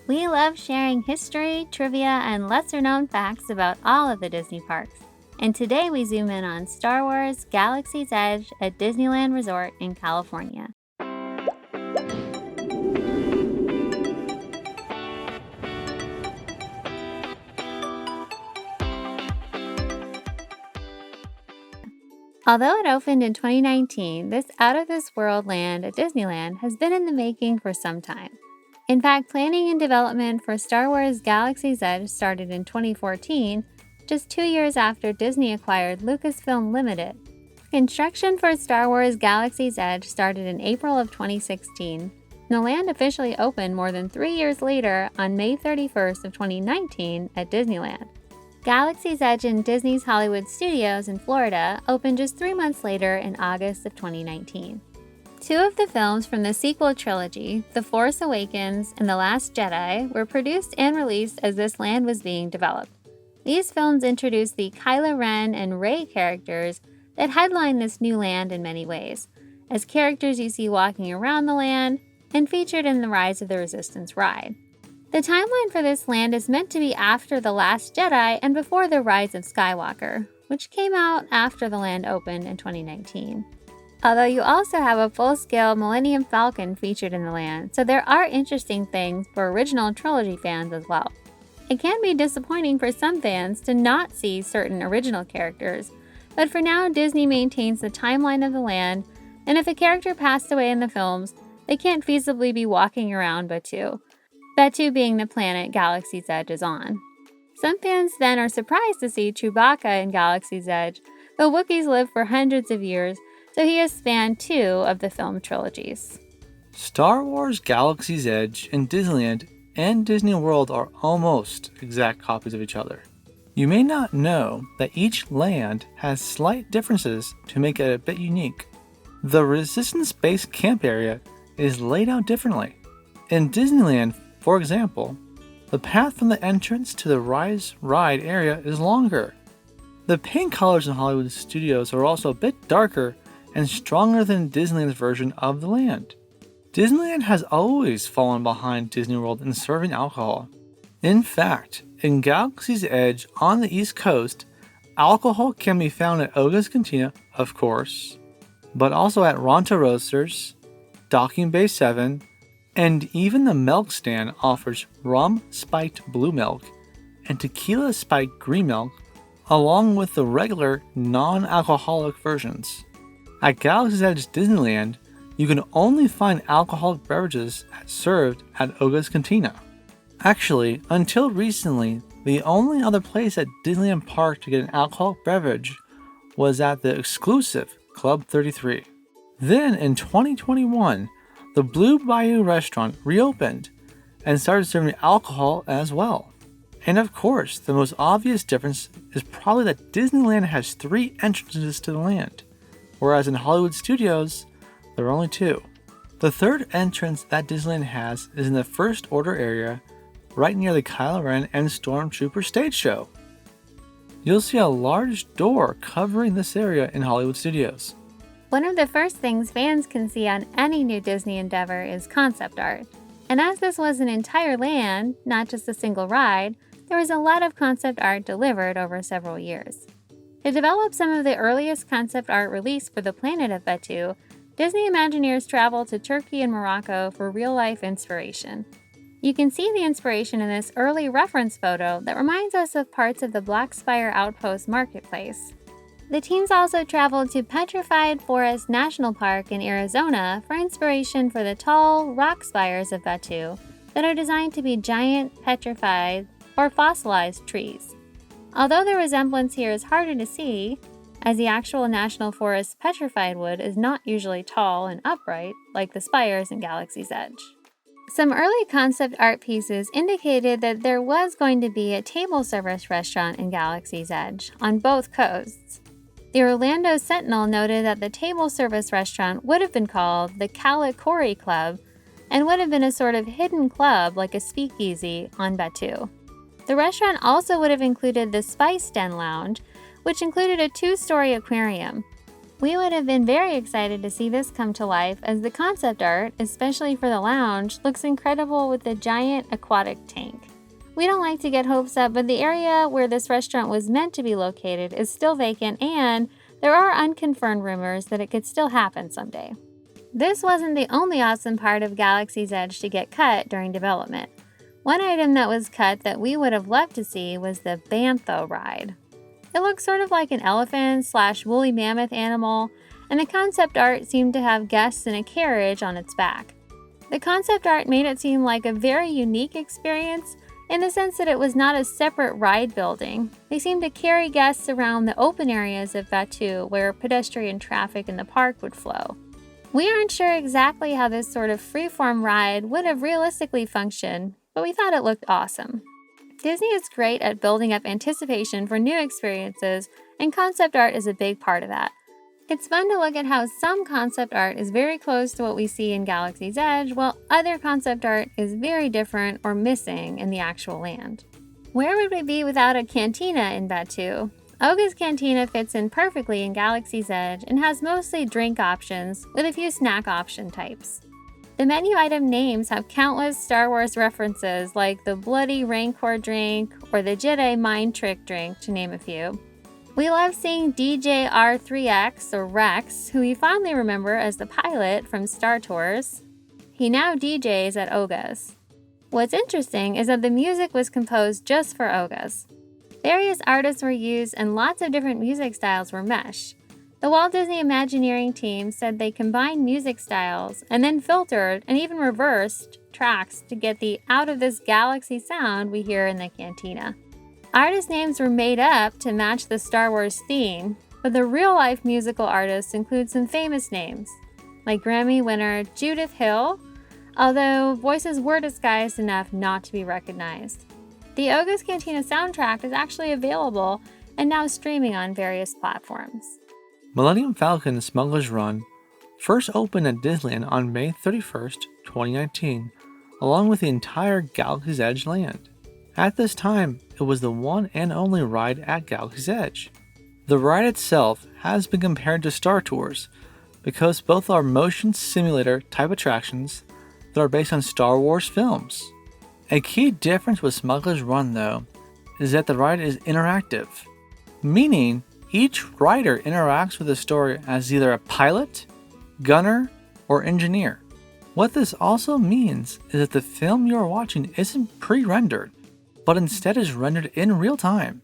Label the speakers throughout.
Speaker 1: We love sharing history, trivia, and lesser-known facts about all of the Disney parks. And today we zoom in on Star Wars Galaxy's Edge at Disneyland Resort in California. Although it opened in 2019, this out-of-this-world land at Disneyland has been in the making for some time. In fact, planning and development for Star Wars Galaxy's Edge started in 2014, just 2 years after Disney acquired Lucasfilm Limited. Construction for Star Wars Galaxy's Edge started in April of 2016. And the land officially opened more than 3 years later on May 31st of 2019 at Disneyland. Galaxy's Edge in Disney's Hollywood Studios in Florida opened just 3 months later in August of 2019. 2 of the films from the sequel trilogy, The Force Awakens and The Last Jedi, were produced and released as this land was being developed. These films introduced the Kylo Ren and Rey characters that headline this new land in many ways, as characters you see walking around the land and featured in the Rise of the Resistance ride. The timeline for this land is meant to be after The Last Jedi and before The Rise of Skywalker, which came out after the land opened in 2019. Although you also have a full-scale Millennium Falcon featured in the land, so there are interesting things for original trilogy fans as well. It can be disappointing for some fans to not see certain original characters, but for now Disney maintains the timeline of the land, and if a character passed away in the films, they can't feasibly be walking around Batuu. Batuu being the planet Galaxy's Edge is on. Some fans then are surprised to see Chewbacca in Galaxy's Edge, but Wookiees live for hundreds of years, so he has spanned 2 of the film trilogies.
Speaker 2: Star Wars Galaxy's Edge and Disneyland and Disney World are almost exact copies of each other. You may not know that each land has slight differences to make it a bit unique. The Resistance Base Camp area is laid out differently. In Disneyland, for example, the path from the entrance to the Rise ride area is longer. The paint colors in Hollywood Studios are also a bit darker and stronger than Disneyland's version of the land. Disneyland has always fallen behind Disney World in serving alcohol. In fact, in Galaxy's Edge on the East Coast, alcohol can be found at Oga's Cantina, of course, but also at Ronto Roasters, Docking Bay 7, and even the milk stand offers rum spiked blue milk and tequila spiked green milk, along with the regular non-alcoholic versions. At Galaxy's Edge Disneyland, you can only find alcoholic beverages served at Oga's Cantina. Actually, until recently, the only other place at Disneyland Park to get an alcoholic beverage was at the exclusive Club 33. Then in 2021, the Blue Bayou restaurant reopened and started serving alcohol as well. And of course, the most obvious difference is probably that Disneyland has 3 entrances to the land, whereas in Hollywood Studios, there are only 2. The third entrance that Disneyland has is in the First Order area, right near the Kylo Ren and Stormtrooper stage show. You'll see a large door covering this area in Hollywood Studios.
Speaker 1: One of the first things fans can see on any new Disney endeavor is concept art. And as this was an entire land, not just a single ride, there was a lot of concept art delivered over several years. To develop some of the earliest concept art released for the planet of Batuu, Disney Imagineers traveled to Turkey and Morocco for real-life inspiration. You can see the inspiration in this early reference photo that reminds us of parts of the Black Spire Outpost Marketplace. The teams also traveled to Petrified Forest National Park in Arizona for inspiration for the tall rock spires of Batuu that are designed to be giant, petrified, or fossilized trees. Although the resemblance here is harder to see, as the actual National Forest petrified wood is not usually tall and upright like the spires in Galaxy's Edge. Some early concept art pieces indicated that there was going to be a table service restaurant in Galaxy's Edge on both coasts. The Orlando Sentinel noted that the table service restaurant would have been called the Kalikori Club and would have been a sort of hidden club like a speakeasy on Batuu. The restaurant also would have included the Spice Den Lounge, which included a 2-story aquarium. We would have been very excited to see this come to life as the concept art, especially for the lounge, looks incredible with the giant aquatic tank. We don't like to get hopes up, but the area where this restaurant was meant to be located is still vacant, and there are unconfirmed rumors that it could still happen someday. This wasn't the only awesome part of Galaxy's Edge to get cut during development. One item that was cut that we would have loved to see was the Bantho ride. It looks sort of like an elephant/woolly mammoth animal, and the concept art seemed to have guests in a carriage on its back. The concept art made it seem like a very unique experience in the sense that it was not a separate ride building. They seemed to carry guests around the open areas of Batuu where pedestrian traffic in the park would flow. We aren't sure exactly how this sort of freeform ride would have realistically functioned, but we thought it looked awesome. Disney is great at building up anticipation for new experiences, and concept art is a big part of that. It's fun to look at how some concept art is very close to what we see in Galaxy's Edge, while other concept art is very different or missing in the actual land. Where would we be without a cantina in Batuu? Oga's Cantina fits in perfectly in Galaxy's Edge and has mostly drink options with a few snack option types. The menu item names have countless Star Wars references like the Bloody Rancor drink or the Jedi Mind Trick drink, to name a few. We love seeing DJ R3X, or Rex, who we fondly remember as the pilot from Star Tours. He now DJs at Oga's. What's interesting is that the music was composed just for Oga's. Various artists were used and lots of different music styles were meshed. The Walt Disney Imagineering team said they combined music styles and then filtered and even reversed tracks to get the out-of-this-galaxy sound we hear in the cantina. Artist names were made up to match the Star Wars theme, but the real-life musical artists include some famous names, like Grammy winner Judith Hill, although voices were disguised enough not to be recognized. The Oga's Cantina soundtrack is actually available and now streaming on various platforms.
Speaker 2: Millennium Falcon Smuggler's Run first opened at Disneyland on May 31st, 2019, along with the entire Galaxy's Edge land. At this time, it was the one and only ride at Galaxy's Edge. The ride itself has been compared to Star Tours because both are motion simulator type attractions that are based on Star Wars films. A key difference with Smuggler's Run, though, is that the ride is interactive, meaning each rider interacts with the story as either a pilot, gunner, or engineer. What this also means is that the film you are watching isn't pre-rendered, but instead is rendered in real time.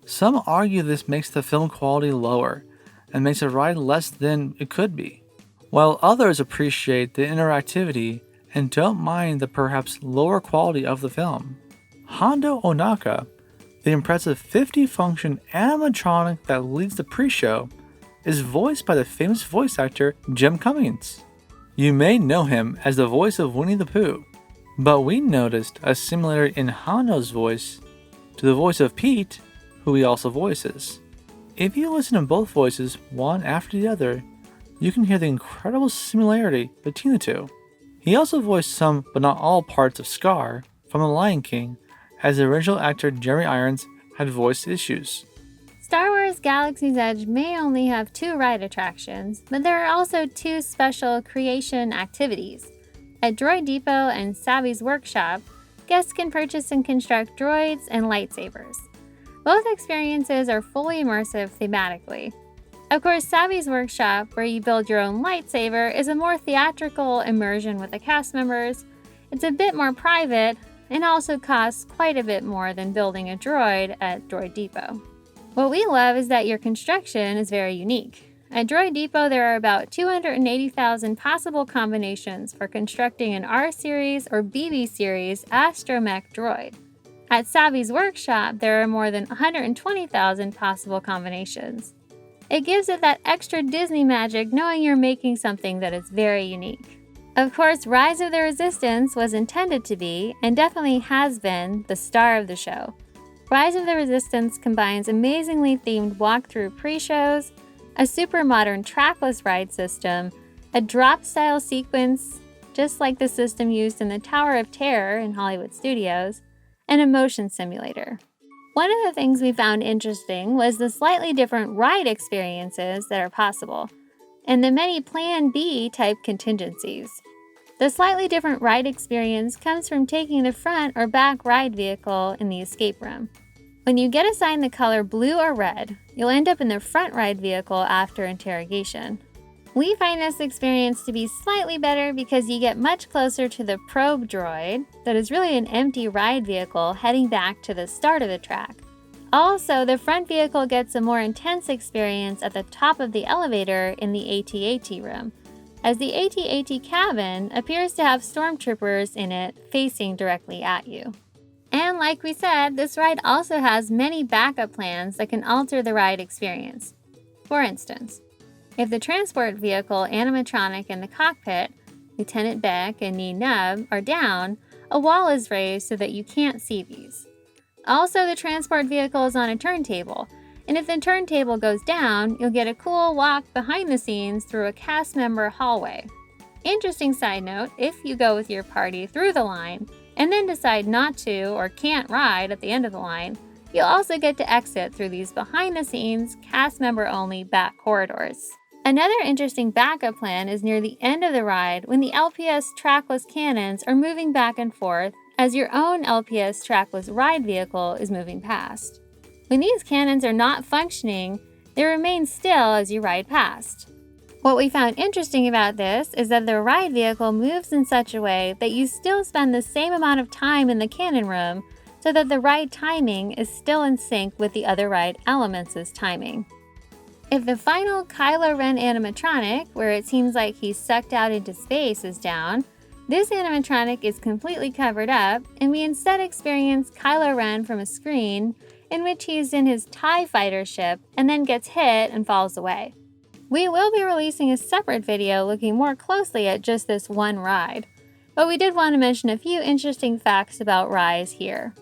Speaker 2: Some argue this makes the film quality lower and makes the ride less than it could be, while others appreciate the interactivity and don't mind the perhaps lower quality of the film. Hondo Onaka, the impressive 50-function animatronic that leads the pre-show, is voiced by the famous voice actor Jim Cummings. You may know him as the voice of Winnie the Pooh, but we noticed a similarity in Hondo's voice to the voice of Pete, who he also voices. If you listen to both voices one after the other, you can hear the incredible similarity between the two. He also voiced some, but not all, parts of Scar from The Lion King, as the original actor Jeremy Irons had voice issues.
Speaker 1: Star Wars Galaxy's Edge may only have 2 ride attractions, but there are also 2 special creation activities. At Droid Depot and Savvy's Workshop, guests can purchase and construct droids and lightsabers. Both experiences are fully immersive thematically. Of course, Savvy's Workshop, where you build your own lightsaber, is a more theatrical immersion with the cast members. It's a bit more private and also costs quite a bit more than building a droid at Droid Depot. What we love is that your construction is very unique. At Droid Depot, there are about 280,000 possible combinations for constructing an R-Series or BB-Series astromech droid. At Savvy's Workshop, there are more than 120,000 possible combinations. It gives it that extra Disney magic knowing you're making something that is very unique. Of course, Rise of the Resistance was intended to be, and definitely has been, the star of the show. Rise of the Resistance combines amazingly themed walkthrough pre-shows, a super modern trackless ride system, a drop-style sequence, just like the system used in the Tower of Terror in Hollywood Studios, and a motion simulator. One of the things we found interesting was the slightly different ride experiences that are possible. and the many Plan B type contingencies. The slightly different ride experience comes from taking the front or back ride vehicle in the escape room. When you get assigned the color blue or red, you'll end up in the front ride vehicle after interrogation. We find this experience to be slightly better because you get much closer to the probe droid that is really an empty ride vehicle heading back to the start of the track. Also, the front vehicle gets a more intense experience at the top of the elevator in the AT-AT room, as the AT-AT cabin appears to have stormtroopers in it facing directly at you. And like we said, this ride also has many backup plans that can alter the ride experience. For instance, if the transport vehicle animatronic in the cockpit, Lieutenant Beck and Nien Nunb, are down, a wall is raised so that you can't see these. Also, the transport vehicle is on a turntable, and if the turntable goes down, you'll get a cool walk behind the scenes through a cast member hallway. Interesting side note, if you go with your party through the line, and then decide not to or can't ride at the end of the line, you'll also get to exit through these behind-the-scenes, cast member-only back corridors. Another interesting backup plan is near the end of the ride when the LPS trackless cannons are moving back and forth as your own LPS trackless ride vehicle is moving past. When these cannons are not functioning, they remain still as you ride past. What we found interesting about this is that the ride vehicle moves in such a way that you still spend the same amount of time in the cannon room so that the ride timing is still in sync with the other ride elements' timing. If the final Kylo Ren animatronic, where it seems like he's sucked out into space, is down, this animatronic is completely covered up, and we instead experience Kylo Ren from a screen in which he's in his TIE fighter ship and then gets hit and falls away. We will be releasing a separate video looking more closely at just this one ride, but we did want to mention a few interesting facts about Rise here.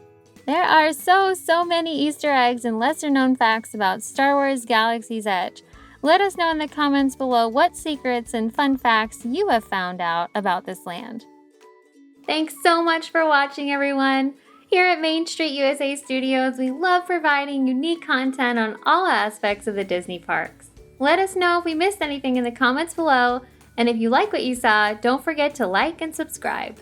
Speaker 1: There are so many Easter eggs and lesser known facts about Star Wars Galaxy's Edge. Let us know in the comments below what secrets and fun facts you have found out about this land. Thanks so much for watching, everyone! Here at Main Street USA Studios, we love providing unique content on all aspects of the Disney parks. Let us know if we missed anything in the comments below, and if you like what you saw, don't forget to like and subscribe.